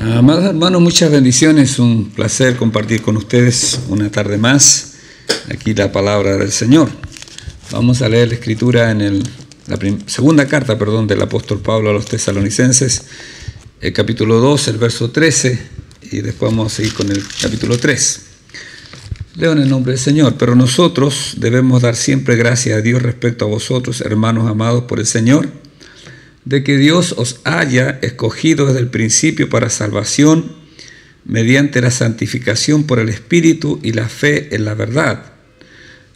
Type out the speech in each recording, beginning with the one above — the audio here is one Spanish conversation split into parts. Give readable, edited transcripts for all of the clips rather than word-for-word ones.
Amados hermanos, muchas bendiciones, un placer compartir con ustedes una tarde más aquí la palabra del Señor. Vamos a leer la escritura en la segunda carta del apóstol Pablo a los tesalonicenses, el capítulo 2, el verso 13, y después vamos a seguir con el capítulo 3. Leo en el nombre del Señor. Pero nosotros debemos dar siempre gracias a Dios respecto a vosotros, hermanos amados por el Señor, de que Dios os haya escogido desde el principio para salvación, mediante la santificación por el Espíritu y la fe en la verdad,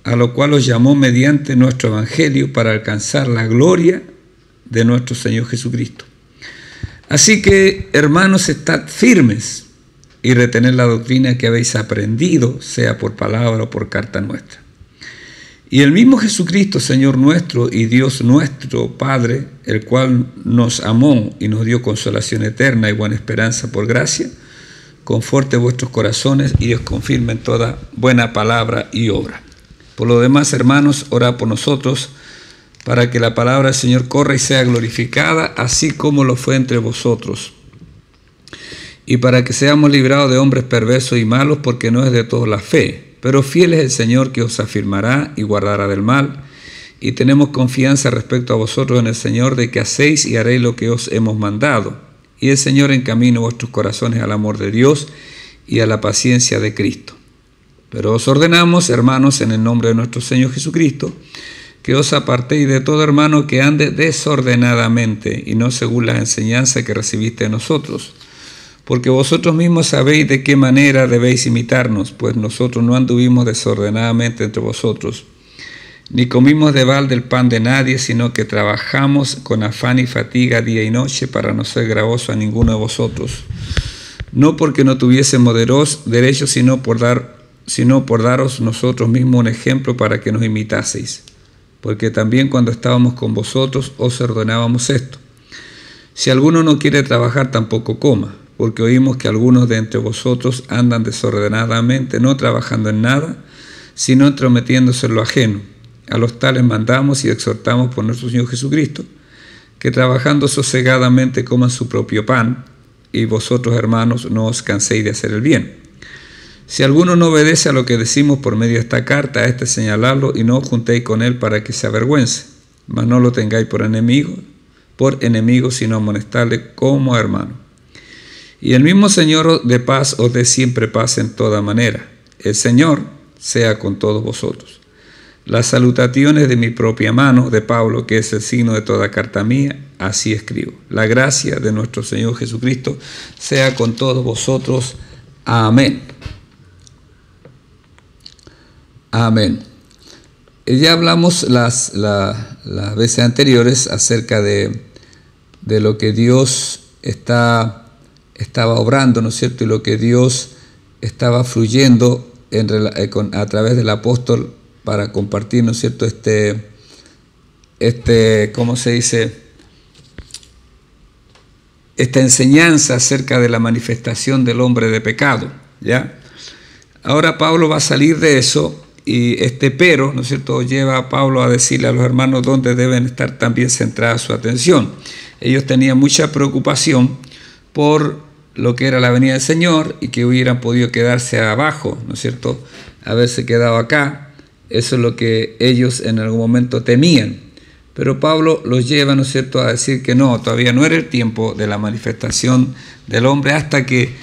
a lo cual os llamó mediante nuestro Evangelio para alcanzar la gloria de nuestro Señor Jesucristo. Así que, hermanos, estad firmes y retened la doctrina que habéis aprendido, sea por palabra o por carta nuestra. Y el mismo Jesucristo, Señor nuestro y Dios nuestro Padre, el cual nos amó y nos dio consolación eterna y buena esperanza por gracia, conforte vuestros corazones y os confirme en toda buena palabra y obra. Por lo demás, hermanos, orad por nosotros, para que la palabra del Señor corra y sea glorificada, así como lo fue entre vosotros, y para que seamos librados de hombres perversos y malos, porque no es de todos la fe. Pero fiel es el Señor, que os afirmará y guardará del mal, y tenemos confianza respecto a vosotros en el Señor, de que hacéis y haréis lo que os hemos mandado. Y el Señor encamine vuestros corazones al amor de Dios y a la paciencia de Cristo. Pero os ordenamos, hermanos, en el nombre de nuestro Señor Jesucristo, que os apartéis de todo hermano que ande desordenadamente y no según las enseñanzas que recibiste de nosotros. Porque vosotros mismos sabéis de qué manera debéis imitarnos, pues nosotros no anduvimos desordenadamente entre vosotros, ni comimos de balde el pan de nadie, sino que trabajamos con afán y fatiga día y noche para no ser gravoso a ninguno de vosotros, no porque no tuviésemos derecho, sino por daros nosotros mismos un ejemplo para que nos imitaseis. Porque también cuando estábamos con vosotros os ordenábamos esto: si alguno no quiere trabajar, tampoco coma. Porque oímos que algunos de entre vosotros andan desordenadamente, no trabajando en nada, sino entrometiéndose en lo ajeno. A los tales mandamos y exhortamos por nuestro Señor Jesucristo, que trabajando sosegadamente coman su propio pan, y vosotros, hermanos, no os canséis de hacer el bien. Si alguno no obedece a lo que decimos por medio de esta carta, a este señaladlo, y no os juntéis con él para que se avergüence, mas no lo tengáis por enemigo, sino amonestadle como a hermano. Y el mismo Señor de paz os dé siempre paz en toda manera. El Señor sea con todos vosotros. Las salutaciones de mi propia mano, de Pablo, que es el signo de toda carta mía, así escribo. La gracia de nuestro Señor Jesucristo sea con todos vosotros. Amén. Amén. Ya hablamos las veces anteriores acerca de lo que Dios estaba obrando, ¿no es cierto? Y lo que Dios estaba fluyendo a través del apóstol para compartir, ¿no es cierto? ¿Cómo se dice? Esta enseñanza acerca de la manifestación del hombre de pecado, ¿ya? Ahora Pablo va a salir de eso, y pero, ¿no es cierto?, lleva a Pablo a decirle a los hermanos dónde deben estar también centrada su atención. Ellos tenían mucha preocupación por lo que era la venida del Señor y que hubieran podido quedarse abajo, ¿no es cierto?, haberse quedado acá. Eso es lo que ellos en algún momento temían. Pero Pablo los lleva, ¿no es cierto?, a decir que no, todavía no era el tiempo de la manifestación del hombre hasta que,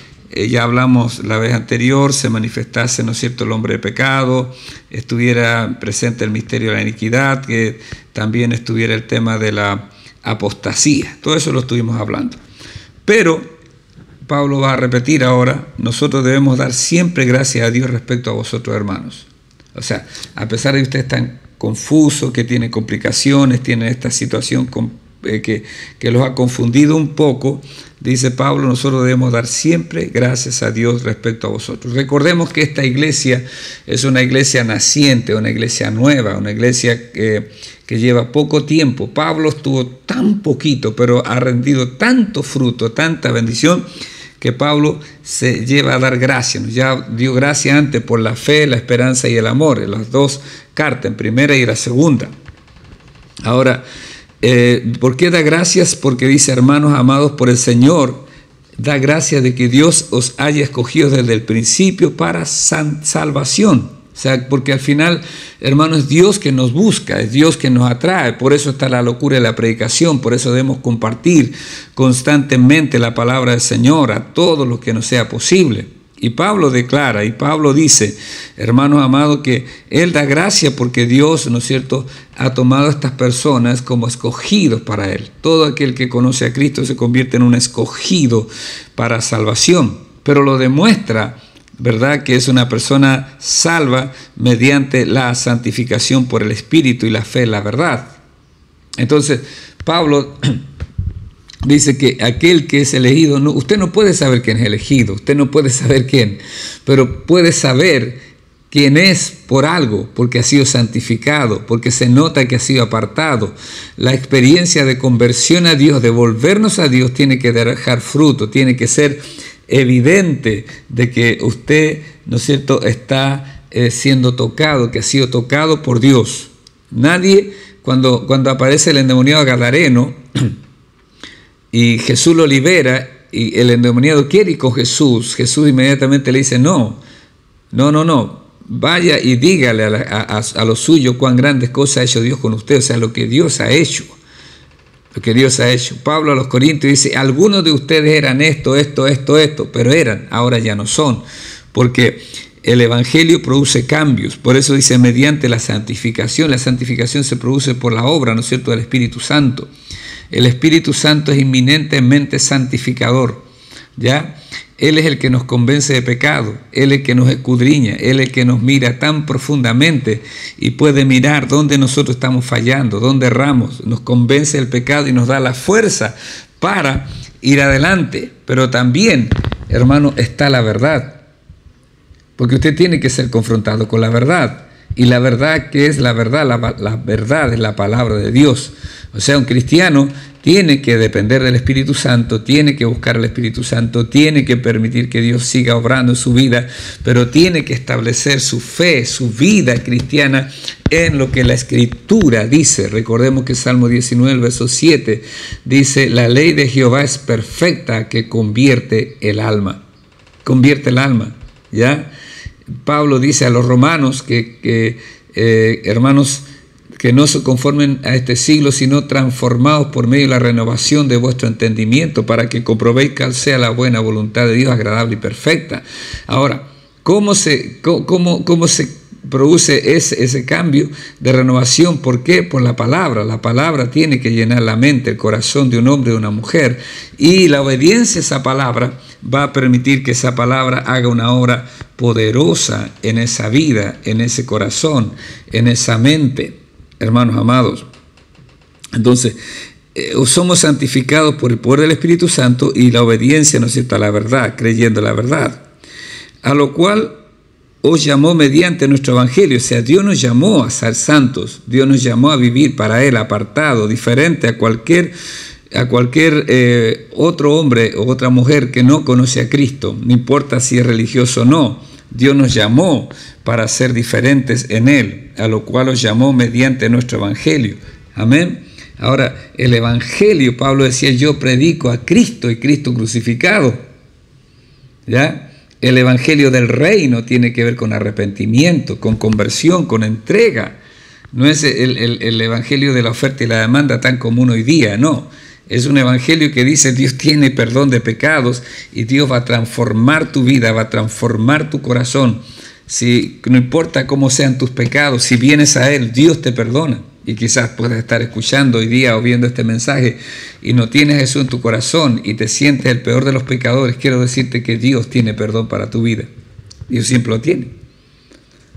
ya hablamos la vez anterior, se manifestase, ¿no es cierto?, el hombre de pecado, estuviera presente el misterio de la iniquidad, que también estuviera el tema de la apostasía. Todo eso lo estuvimos hablando. Pero Pablo va a repetir ahora: nosotros debemos dar siempre gracias a Dios respecto a vosotros, hermanos. O sea, a pesar de que ustedes están confusos, que tienen complicaciones, tienen esta situación que los ha confundido un poco, dice Pablo, nosotros debemos dar siempre gracias a Dios respecto a vosotros. Recordemos que esta iglesia es una iglesia naciente, una iglesia nueva, una iglesia que lleva poco tiempo. Pablo estuvo tan poquito, pero ha rendido tanto fruto, tanta bendición, que Pablo se lleva a dar gracias. Ya dio gracias antes por la fe, la esperanza y el amor, en las dos cartas, en primera y en la segunda. Ahora, ¿por qué da gracias? Porque dice: hermanos amados por el Señor, da gracia de que Dios os haya escogido desde el principio para salvación. O sea, porque al final, hermanos, es Dios que nos busca, es Dios que nos atrae. Por eso está la locura de la predicación, por eso debemos compartir constantemente la palabra del Señor a todos los que nos sea posible. Y Pablo declara, y Pablo dice, hermanos amados, que Él da gracia porque Dios, ¿no es cierto?, ha tomado a estas personas como escogidos para Él. Todo aquel que conoce a Cristo se convierte en un escogido para salvación, pero lo demuestra, ¿verdad?, que es una persona salva mediante la santificación por el Espíritu y la fe en la verdad. Entonces, Pablo dice que aquel que es elegido, no, usted no puede saber quién es elegido, usted no puede saber quién, pero puede saber quién es por algo, porque ha sido santificado, porque se nota que ha sido apartado. La experiencia de conversión a Dios, de volvernos a Dios, tiene que dejar fruto, tiene que ser evidente de que usted, ¿no es cierto?, está siendo tocado, que ha sido tocado por Dios. Nadie, cuando aparece el endemoniado gadareno y Jesús lo libera y el endemoniado quiere ir con Jesús, Jesús inmediatamente le dice, no, vaya y dígale a los suyos cuán grandes cosas ha hecho Dios con usted, o sea, lo que Dios ha hecho. Lo que Dios ha hecho. Pablo a los Corintios dice, algunos de ustedes eran esto, pero eran, ahora ya no son, porque el Evangelio produce cambios. Por eso dice, mediante la santificación se produce por la obra, ¿no es cierto?, del Espíritu Santo. El Espíritu Santo es inminentemente santificador, ¿ya? Él es el que nos convence de pecado, Él es el que nos escudriña, Él es el que nos mira tan profundamente y puede mirar dónde nosotros estamos fallando, dónde erramos, nos convence del pecado y nos da la fuerza para ir adelante. Pero también, hermano, está la verdad, porque usted tiene que ser confrontado con la verdad. Y la verdad, ¿qué es la verdad? La verdad es la palabra de Dios. O sea, un cristiano tiene que depender del Espíritu Santo, tiene que buscar al Espíritu Santo, tiene que permitir que Dios siga obrando en su vida, pero tiene que establecer su fe, su vida cristiana en lo que la Escritura dice. Recordemos que Salmo 19, verso 7, dice, la ley de Jehová es perfecta que convierte el alma. Convierte el alma, ¿ya? Pablo dice a los romanos hermanos, que no se conformen a este siglo, sino transformados por medio de la renovación de vuestro entendimiento, para que comprobéis cuál sea la buena voluntad de Dios, agradable y perfecta. Ahora, ¿cómo se produce ese cambio de renovación? ¿Por qué? Por la palabra. La palabra tiene que llenar la mente, el corazón de un hombre y de una mujer, y la obediencia a esa palabra va a permitir que esa palabra haga una obra poderosa en esa vida, en ese corazón, en esa mente, hermanos amados. Entonces, somos santificados por el poder del Espíritu Santo y la obediencia, ¿no es cierto?, a la verdad, creyendo la verdad, a lo cual os llamó mediante nuestro Evangelio. O sea, Dios nos llamó a ser santos, Dios nos llamó a vivir para Él, apartado, diferente a cualquier otro hombre o otra mujer que no conoce a Cristo, no importa si es religioso o no. Dios nos llamó para ser diferentes en Él, a lo cual os llamó mediante nuestro Evangelio. Amén. Ahora, el Evangelio, Pablo decía, yo predico a Cristo y Cristo crucificado, ¿ya? El Evangelio del reino tiene que ver con arrepentimiento, con conversión, con entrega. No es el Evangelio de la oferta y la demanda tan común hoy día, no. Es un evangelio que dice Dios tiene perdón de pecados y Dios va a transformar tu vida, va a transformar tu corazón. Si, no importa cómo sean tus pecados, si vienes a Él, Dios te perdona. Y quizás puedas estar escuchando hoy día o viendo este mensaje y no tienes Jesús en tu corazón y te sientes el peor de los pecadores. Quiero decirte que Dios tiene perdón para tu vida. Dios siempre lo tiene.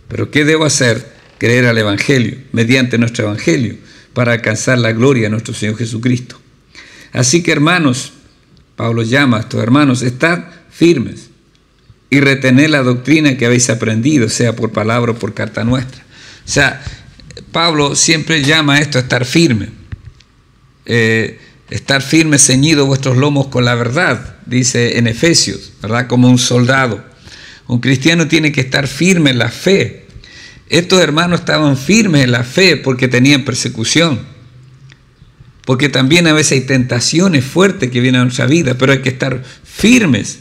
Pero ¿qué debo hacer? Creer al Evangelio, mediante nuestro Evangelio, para alcanzar la gloria de nuestro Señor Jesucristo. Así que, hermanos, Pablo llama a estos hermanos, estad firmes y retened la doctrina que habéis aprendido, sea por palabra o por carta nuestra. O sea, Pablo siempre llama a esto a estar firme. Estar firme, ceñido vuestros lomos con la verdad, dice en Efesios, ¿verdad? Como un soldado. Un cristiano tiene que estar firme en la fe. Estos hermanos estaban firmes en la fe porque tenían persecución. porque también a veces hay tentaciones fuertes que vienen a nuestra vida, pero hay que estar firmes,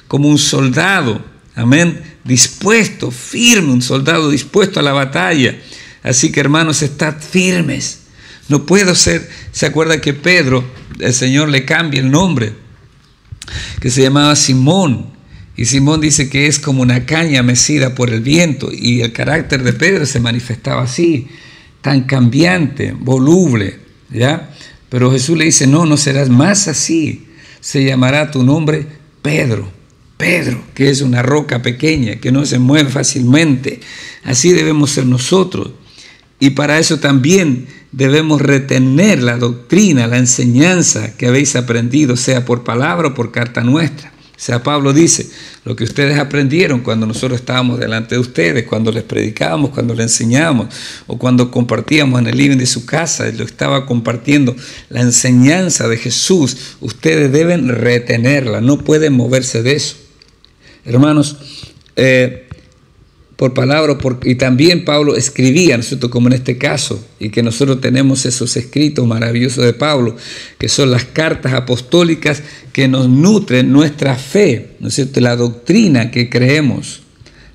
como un soldado, amén, dispuesto, firme, un soldado dispuesto a la batalla. Así que, hermanos, estad firmes. No puedo ser, ¿se acuerda que Pedro, el Señor le cambia el nombre, que se llamaba Simón? Y Simón dice que es como una caña mecida por el viento, y el carácter de Pedro se manifestaba así, tan cambiante, voluble, ¿ya? Pero Jesús le dice, no serás más así, se llamará tu nombre Pedro, que es una roca pequeña, que no se mueve fácilmente. Así debemos ser nosotros, y para eso también debemos retener la doctrina, la enseñanza que habéis aprendido, sea por palabra o por carta nuestra. O sea, Pablo dice, lo que ustedes aprendieron cuando nosotros estábamos delante de ustedes, cuando les predicábamos, cuando les enseñábamos, o cuando compartíamos en el living de su casa, lo estaba compartiendo, la enseñanza de Jesús, ustedes deben retenerla, no pueden moverse de eso. Hermanos, por palabra, y también Pablo escribía, ¿no es cierto?, como en este caso, y que nosotros tenemos esos escritos maravillosos de Pablo, que son las cartas apostólicas que nos nutren nuestra fe, ¿no es cierto?, la doctrina que creemos,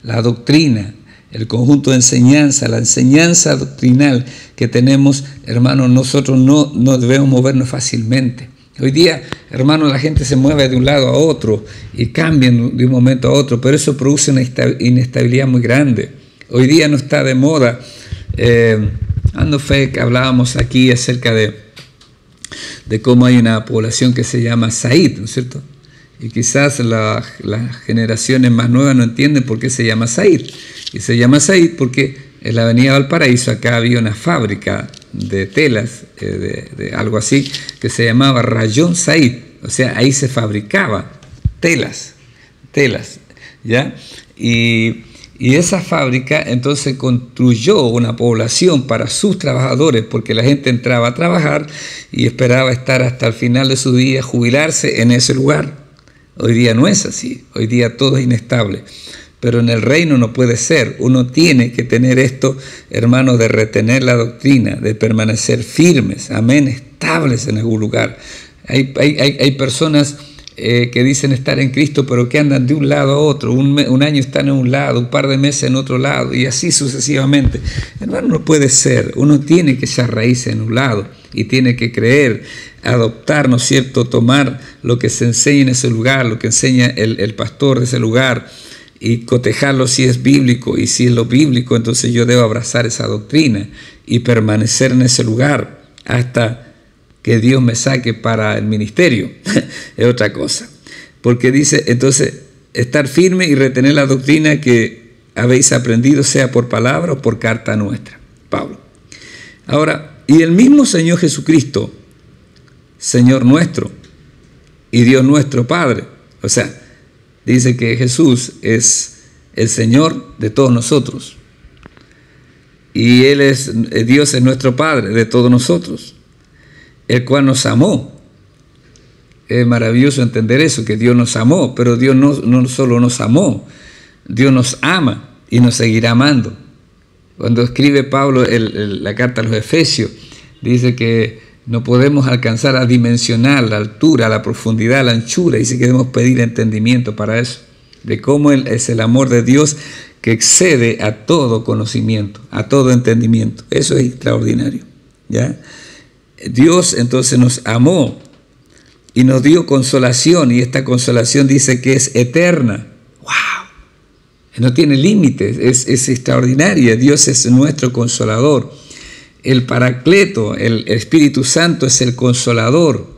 la doctrina, el conjunto de enseñanza, la enseñanza doctrinal que tenemos, hermanos, nosotros no debemos movernos fácilmente. Hoy día, hermanos, la gente se mueve de un lado a otro y cambian de un momento a otro, pero eso produce una inestabilidad muy grande. Hoy día no está de moda. Ando fe que hablábamos aquí acerca de cómo hay una población que se llama Said, ¿no es cierto? Y quizás las generaciones más nuevas no entienden por qué se llama Said. Y se llama Said porque en la avenida Valparaíso acá había una fábrica de telas, de algo así, que se llamaba Rayón Said. O sea, ahí se fabricaba telas, ¿ya? Y esa fábrica entonces construyó una población para sus trabajadores, porque la gente entraba a trabajar y esperaba estar hasta el final de su día, jubilarse en ese lugar. Hoy día no es así, hoy día todo es inestable. Pero en el reino no puede ser. Uno tiene que tener esto, hermanos, de retener la doctrina, de permanecer firmes, amén, estables en algún lugar. Hay personas que dicen estar en Cristo, pero que andan de un lado a otro. Un año están en un lado, un par de meses en otro lado, y así sucesivamente. Hermano, no puede ser. Uno tiene que echar raíces en un lado y tiene que creer, adoptar, ¿no es cierto?, tomar lo que se enseña en ese lugar, lo que enseña el pastor de ese lugar, y cotejarlo si es bíblico, y si es lo bíblico, entonces yo debo abrazar esa doctrina y permanecer en ese lugar hasta que Dios me saque para el ministerio. Es otra cosa. Porque dice, entonces, estar firme y retener la doctrina que habéis aprendido, sea por palabra o por carta nuestra. Pablo. Ahora, y el mismo Señor Jesucristo, Señor nuestro y Dios nuestro Padre, o sea, dice que Jesús es el Señor de todos nosotros. Y Dios es nuestro Padre de todos nosotros, el cual nos amó. Es maravilloso entender eso, que Dios nos amó, pero Dios no solo nos amó, Dios nos ama y nos seguirá amando. Cuando escribe Pablo la carta a los Efesios, dice que no podemos alcanzar a dimensionar la altura, la profundidad, la anchura. Dice que debemos pedir entendimiento para eso, de cómo es el amor de Dios que excede a todo conocimiento, a todo entendimiento. Eso es extraordinario, ¿ya? Dios entonces nos amó y nos dio consolación, y esta consolación dice que es eterna. ¡Wow! No tiene límites, es extraordinaria. Dios es nuestro consolador. El Paracleto, el Espíritu Santo es el consolador,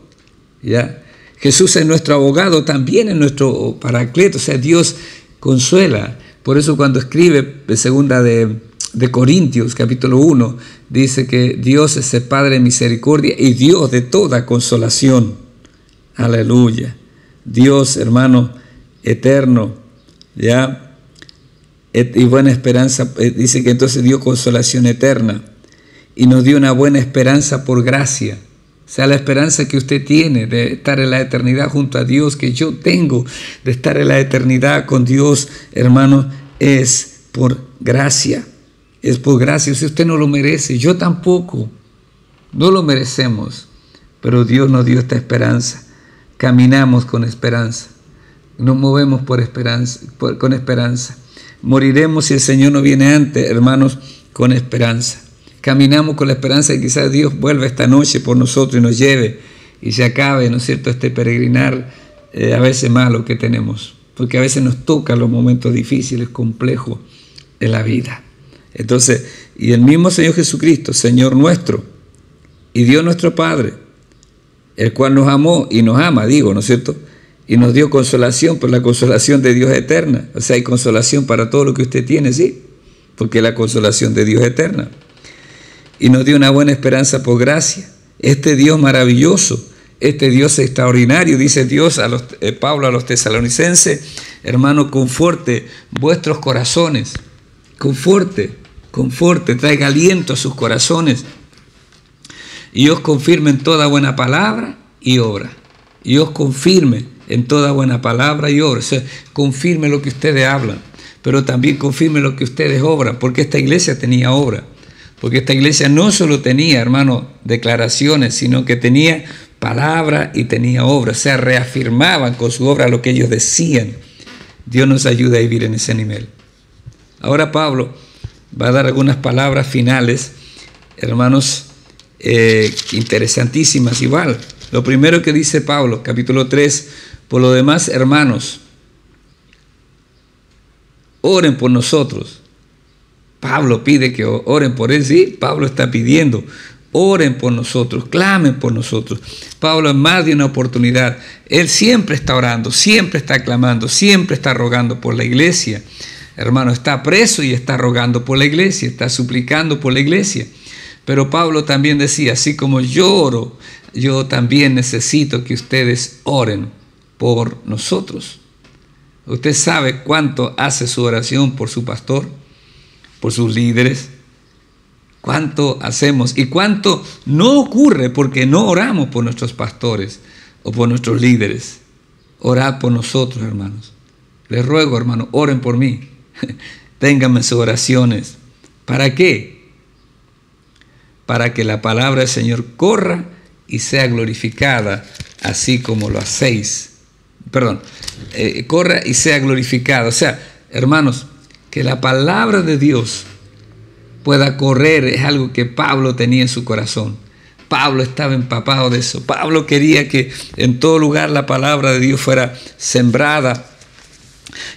¿ya? Jesús es nuestro abogado, también es nuestro Paracleto, o sea, Dios consuela. Por eso cuando escribe segunda de Corintios, capítulo 1, dice que Dios es el Padre de misericordia y Dios de toda consolación. Aleluya. Dios, hermano, eterno, ¿ya? Y buena esperanza, dice que entonces dio consolación eterna. Y nos dio una buena esperanza por gracia. O sea, la esperanza que usted tiene de estar en la eternidad junto a Dios, que yo tengo de estar en la eternidad con Dios, hermano, es por gracia. Es por gracia. Si usted no lo merece, yo tampoco. No lo merecemos, pero Dios nos dio esta esperanza. Caminamos con esperanza. Nos movemos por esperanza, con esperanza. Moriremos si el Señor no viene antes, hermanos, con esperanza. Caminamos con la esperanza de que quizás Dios vuelva esta noche por nosotros y nos lleve y se acabe, ¿no es cierto?, este peregrinar a veces malo que tenemos. Porque a veces nos tocan los momentos difíciles, complejos en la vida. Entonces, y el mismo Señor Jesucristo, Señor nuestro y Dios nuestro Padre, el cual nos amó y nos ama, ¿no es cierto?, y nos dio consolación, pero la consolación de Dios es eterna. O sea, hay consolación para todo lo que usted tiene, sí, porque la consolación de Dios es eterna. Y nos dio una buena esperanza por gracia. Este Dios maravilloso, este Dios extraordinario, dice Dios Pablo a los tesalonicenses, hermano, conforte vuestros corazones, conforte, traiga aliento a sus corazones, y os confirme en toda buena palabra y obra. Y os confirme en toda buena palabra y obra. O sea, confirme lo que ustedes hablan, pero también confirme lo que ustedes obran, porque esta iglesia tenía obra. Porque esta iglesia no solo tenía, hermano, declaraciones, sino que tenía palabra y tenía obra. O sea, reafirmaban con su obra lo que ellos decían. Dios nos ayuda a vivir en ese nivel. Ahora Pablo va a dar algunas palabras finales, hermanos, interesantísimas igual. Lo primero que dice Pablo, capítulo 3, por lo demás, hermanos, oren por nosotros. Pablo pide que oren por él, sí, Pablo está pidiendo, oren por nosotros, clamen por nosotros. Pablo en más de una oportunidad, él siempre está orando, siempre está clamando, siempre está rogando por la iglesia. Hermano, está preso y está rogando por la iglesia, está suplicando por la iglesia. Pero Pablo también decía, así como yo oro, yo también necesito que ustedes oren por nosotros. Usted sabe cuánto hace su oración por su pastor, por sus líderes, cuánto hacemos y cuánto no ocurre porque no oramos por nuestros pastores o por nuestros líderes. Orad por nosotros, hermanos. Les ruego, hermanos, oren por mí. Ténganme sus oraciones. ¿Para qué? Para que la palabra del Señor corra y sea glorificada, así como lo hacéis. Corra y sea glorificada. O sea, hermanos, que la palabra de Dios pueda correr es algo que Pablo tenía en su corazón. Pablo estaba empapado de eso. Pablo quería que en todo lugar la palabra de Dios fuera sembrada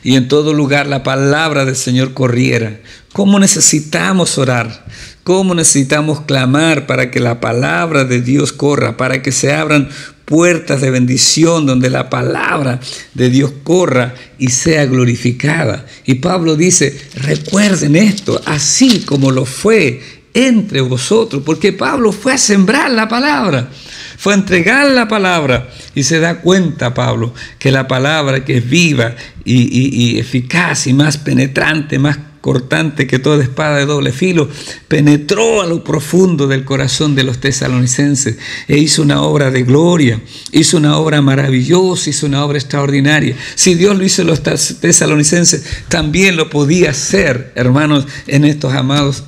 y en todo lugar la palabra del Señor corriera. ¿Cómo necesitamos orar? ¿Cómo necesitamos clamar para que la palabra de Dios corra? Para que se abran puertas de bendición donde la palabra de Dios corra y sea glorificada. Y Pablo dice, recuerden esto, así como lo fue entre vosotros, porque Pablo fue a sembrar la palabra, fue a entregar la palabra, y se da cuenta Pablo que la palabra, que es viva y eficaz y más penetrante, más cortante que toda espada de doble filo, penetró a lo profundo del corazón de los tesalonicenses e hizo una obra de gloria, hizo una obra maravillosa, hizo una obra extraordinaria. Si Dios lo hizo en los tesalonicenses, también lo podía hacer, hermanos, en estos amados,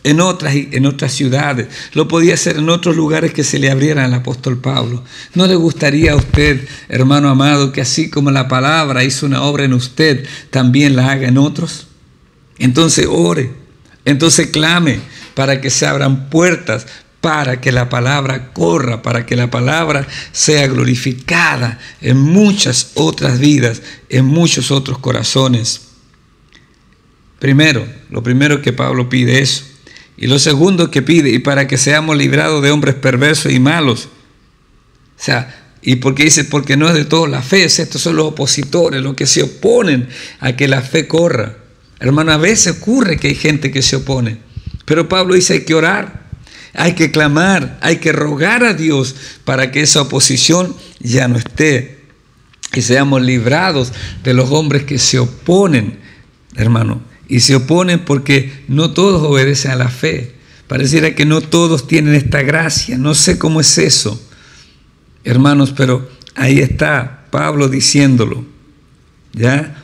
en otras ciudades, lo podía hacer en otros lugares que se le abrieran al apóstol Pablo. ¿No le gustaría a usted, hermano amado, que así como la palabra hizo una obra en usted, también la haga en otros? Entonces ore, entonces clame para que se abran puertas, para que la palabra corra, para que la palabra sea glorificada en muchas otras vidas, en muchos otros corazones. Lo primero que Pablo pide es eso. Y lo segundo que pide, y para que seamos librados de hombres perversos y malos. O sea, y porque dice, porque no es de todos la fe, estos son los opositores, los que se oponen a que la fe corra. Hermano, a veces ocurre que hay gente que se opone, pero Pablo dice, hay que orar, hay que clamar, hay que rogar a Dios para que esa oposición ya no esté, y seamos librados de los hombres que se oponen, hermano. Y se oponen porque no todos obedecen a la fe. Pareciera que no todos tienen esta gracia. No sé cómo es eso, hermanos, pero ahí está Pablo diciéndolo, ¿ya?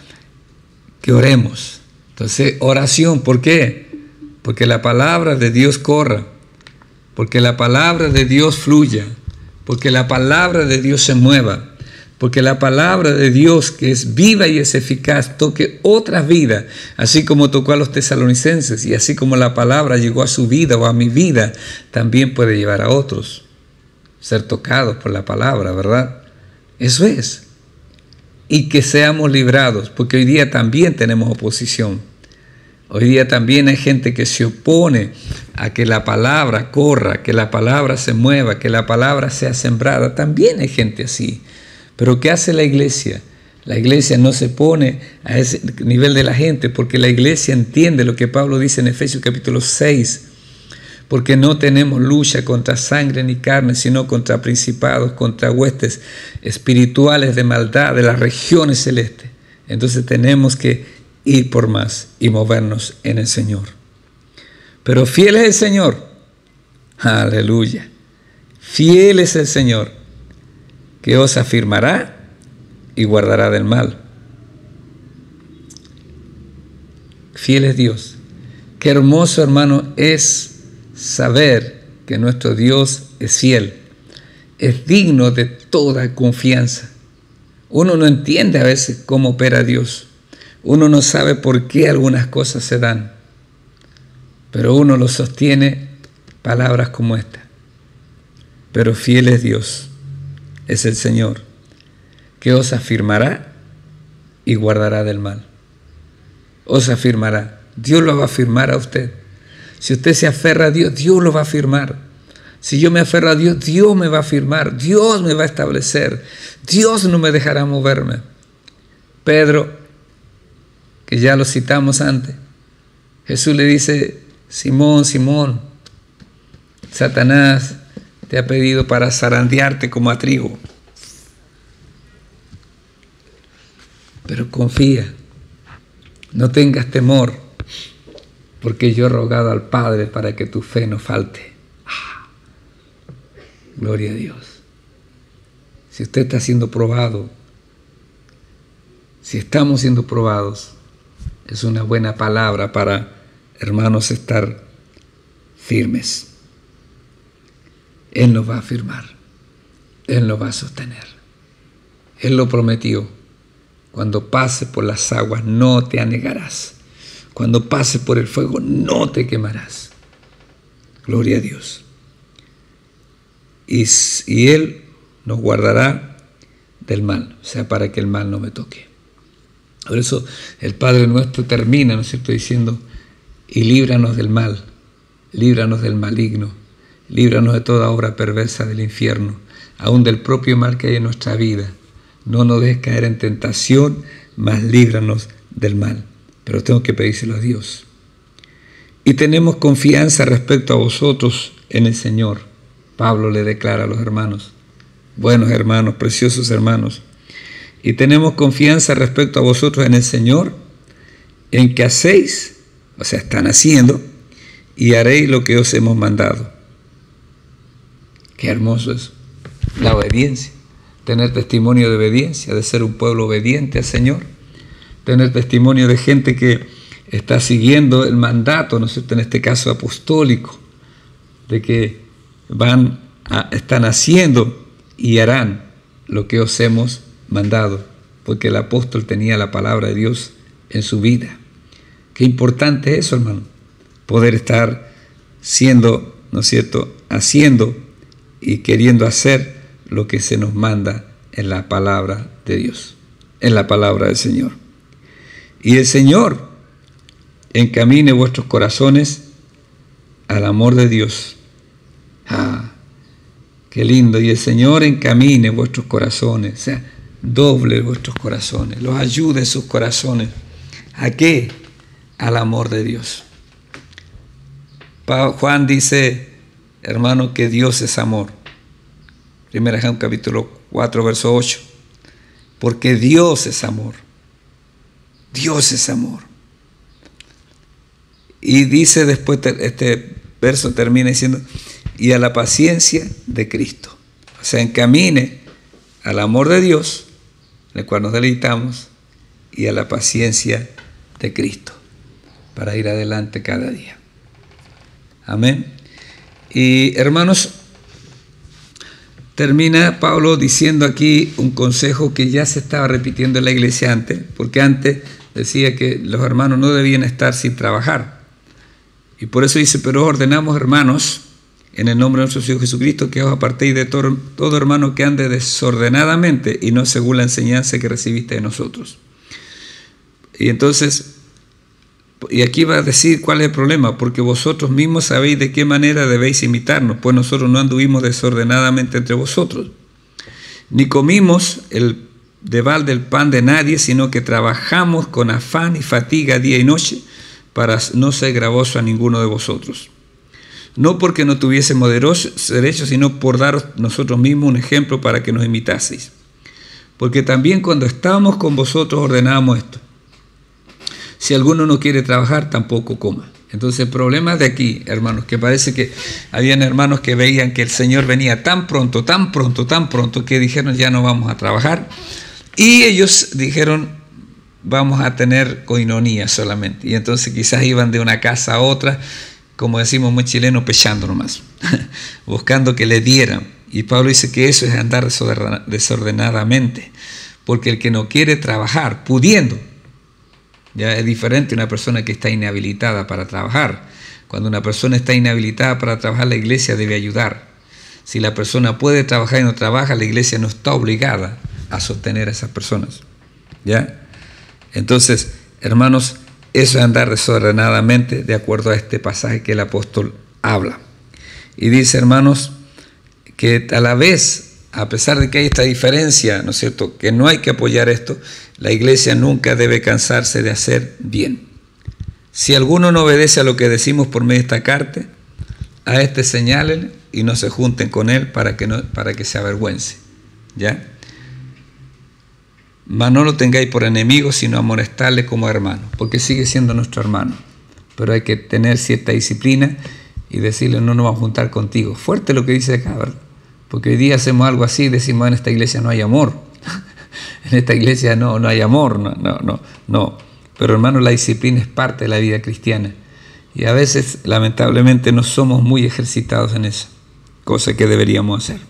Que oremos. Entonces, oración, ¿por qué? Porque la palabra de Dios corra, porque la palabra de Dios fluya, porque la palabra de Dios se mueva, porque la palabra de Dios, que es viva y es eficaz, toque otras vidas, así como tocó a los tesalonicenses, y así como la palabra llegó a su vida o a mi vida, también puede llevar a otros, ser tocados por la palabra, ¿verdad? Eso es. Y que seamos librados, porque hoy día también tenemos oposición. Hoy día también hay gente que se opone a que la palabra corra, que la palabra se mueva, que la palabra sea sembrada. También hay gente así. Pero ¿qué hace la iglesia? La iglesia no se pone a ese nivel de la gente, porque la iglesia entiende lo que Pablo dice en Efesios capítulo 6, porque no tenemos lucha contra sangre ni carne, sino contra principados, contra huestes espirituales de maldad de las regiones celestes. Entonces tenemos que ir por más y movernos en el Señor. Pero fiel es el Señor. Aleluya. Fiel es el Señor, que os afirmará y guardará del mal. Fiel es Dios. Qué hermoso, hermano, es saber que nuestro Dios es fiel. Es digno de toda confianza. Uno no entiende a veces cómo opera Dios. Uno no sabe por qué algunas cosas se dan. Pero uno lo sostiene palabras como esta. Pero fiel es Dios, es el Señor, que os afirmará y guardará del mal. Os afirmará. Dios lo va a afirmar a usted. Si usted se aferra a Dios, Dios lo va a afirmar. Si yo me aferro a Dios, Dios me va a afirmar. Dios me va a establecer. Dios no me dejará moverme. Pedro, que ya lo citamos antes, Jesús le dice: Simón, Simón, Satanás te ha pedido para zarandearte como a trigo. Pero confía, no tengas temor, porque yo he rogado al Padre para que tu fe no falte. Gloria a Dios. Si usted está siendo probado, si estamos siendo probados, es una buena palabra para, hermanos, estar firmes. Él nos va a afirmar. Él nos va a sostener. Él lo prometió. Cuando pases por las aguas no te anegarás. Cuando pases por el fuego no te quemarás. Gloria a Dios. Y Él nos guardará del mal, o sea, para que el mal no me toque. Por eso el Padre nuestro termina, ¿no es cierto?, diciendo: y líbranos del mal, líbranos del maligno, líbranos de toda obra perversa del infierno, aun del propio mal que hay en nuestra vida. No nos dejes caer en tentación, mas líbranos del mal. Pero tengo que pedírselo a Dios. Y tenemos confianza respecto a vosotros en el Señor. Pablo le declara a los hermanos, buenos hermanos, preciosos hermanos, y tenemos confianza respecto a vosotros en el Señor, en que hacéis, o sea, están haciendo, y haréis lo que os hemos mandado. Qué hermoso es la obediencia, tener testimonio de obediencia, de ser un pueblo obediente al Señor, tener testimonio de gente que está siguiendo el mandato, ¿no es cierto?, en este caso apostólico, de que están haciendo y harán lo que os hemos mandado, porque el apóstol tenía la palabra de Dios en su vida. Qué importante es eso, hermano, poder estar siendo, ¿no es cierto?, haciendo y queriendo hacer lo que se nos manda en la palabra de Dios, en la palabra del Señor. Y el Señor encamine vuestros corazones al amor de Dios. Qué lindo. Y el Señor encamine vuestros corazones, o sea, doble vuestros corazones, los ayude sus corazones. ¿A qué? Al amor de Dios. Juan dice, hermano, que Dios es amor. 1 Juan capítulo 4, verso 8. Porque Dios es amor. Dios es amor. Y dice después, este verso termina diciendo, y a la paciencia de Cristo. O sea, encamine al amor de Dios, en el cual nos deleitamos, y a la paciencia de Cristo, para ir adelante cada día. Amén. Y hermanos, termina Pablo diciendo aquí un consejo que ya se estaba repitiendo en la iglesia antes, porque antes decía que los hermanos no debían estar sin trabajar. Y por eso dice, pero ordenamos, hermanos, en el nombre de nuestro Señor Jesucristo, que os apartéis de todo hermano que ande desordenadamente y no según la enseñanza que recibiste de nosotros. Y entonces, y aquí va a decir cuál es el problema, porque vosotros mismos sabéis de qué manera debéis imitarnos, pues nosotros no anduvimos desordenadamente entre vosotros, ni comimos de balde el pan de nadie, sino que trabajamos con afán y fatiga día y noche para no ser gravoso a ninguno de vosotros. No porque no tuviésemos derechos, sino por daros nosotros mismos un ejemplo para que nos imitaseis. Porque también cuando estábamos con vosotros ordenábamos esto: si alguno no quiere trabajar, tampoco coma. Entonces el problema de aquí, hermanos, que parece que habían hermanos que veían que el Señor venía tan pronto, que dijeron ya no vamos a trabajar. Y ellos dijeron vamos a tener coinonía solamente. Y entonces quizás iban de una casa a otra, como decimos muy chileno, pechando nomás, buscando que le dieran. Y Pablo dice que eso es andar desordenadamente, porque el que no quiere trabajar, pudiendo, ya es diferente a una persona que está inhabilitada para trabajar. Cuando una persona está inhabilitada para trabajar, la iglesia debe ayudar. Si la persona puede trabajar y no trabaja, la iglesia no está obligada a sostener a esas personas, ¿ya? Entonces, hermanos, eso es andar desordenadamente de acuerdo a este pasaje que el apóstol habla. Y dice, hermanos, que a la vez, a pesar de que hay esta diferencia, ¿no es cierto?, que no hay que apoyar esto, la iglesia nunca debe cansarse de hacer bien. Si alguno no obedece a lo que decimos por medio de esta carta, a este señálenle y no se junten con él para que se avergüence, ¿ya? Mas no lo tengáis por enemigo, sino amonestarle como hermano, porque sigue siendo nuestro hermano. Pero hay que tener cierta disciplina y decirle, no nos vamos a juntar contigo. Fuerte lo que dice acá, ¿verdad? Porque hoy día hacemos algo así y decimos, en esta iglesia no hay amor. En esta iglesia no hay amor, no. Pero hermano, la disciplina es parte de la vida cristiana. Y a veces, lamentablemente, no somos muy ejercitados en eso, cosa que deberíamos hacer.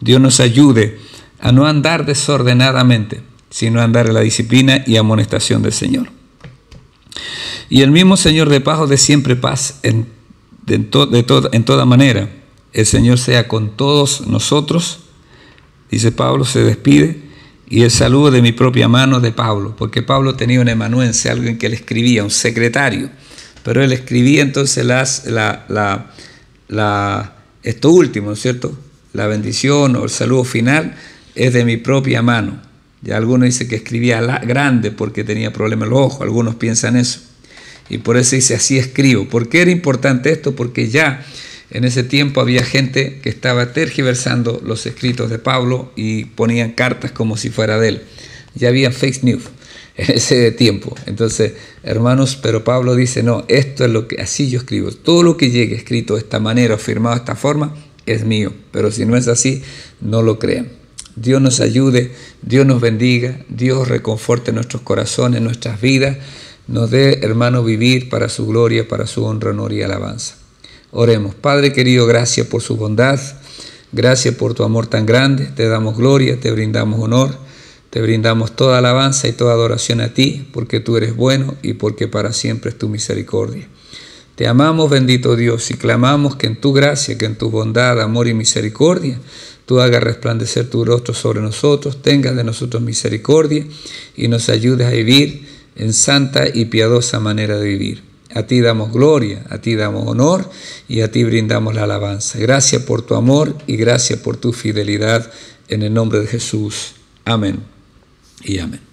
Dios nos ayude a no andar desordenadamente, sino a andar en la disciplina y amonestación del Señor. Y el mismo Señor de paz os dé siempre paz en toda manera. El Señor sea con todos nosotros. Dice Pablo, se despide, y el saludo de mi propia mano de Pablo, porque Pablo tenía un amanuense, alguien que le escribía, un secretario, pero él escribía entonces esto último, ¿no es cierto? La bendición o el saludo final es de mi propia mano. Ya algunos dicen que escribía grande porque tenía problemas en los ojos, algunos piensan eso. Y por eso dice, así escribo. ¿Por qué era importante esto? Porque ya en ese tiempo había gente que estaba tergiversando los escritos de Pablo y ponían cartas como si fuera de él. Ya había fake news en ese tiempo. Entonces, hermanos, pero Pablo dice, no, esto es lo que, así yo escribo. Todo lo que llegue escrito de esta manera o firmado de esta forma es mío. Pero si no es así, no lo crean. Dios nos ayude, Dios nos bendiga, Dios reconforte nuestros corazones, nuestras vidas, nos dé, hermano, vivir para su gloria, para su honra, honor y alabanza. Oremos. Padre querido, gracias por su bondad, gracias por tu amor tan grande, te damos gloria, te brindamos honor, te brindamos toda alabanza y toda adoración a ti, porque tú eres bueno y porque para siempre es tu misericordia. Te amamos, bendito Dios, y clamamos que en tu gracia, que en tu bondad, amor y misericordia, tú hagas resplandecer tu rostro sobre nosotros, tengas de nosotros misericordia y nos ayudes a vivir en santa y piadosa manera de vivir. A ti damos gloria, a ti damos honor y a ti brindamos la alabanza. Gracias por tu amor y gracias por tu fidelidad en el nombre de Jesús. Amén y amén.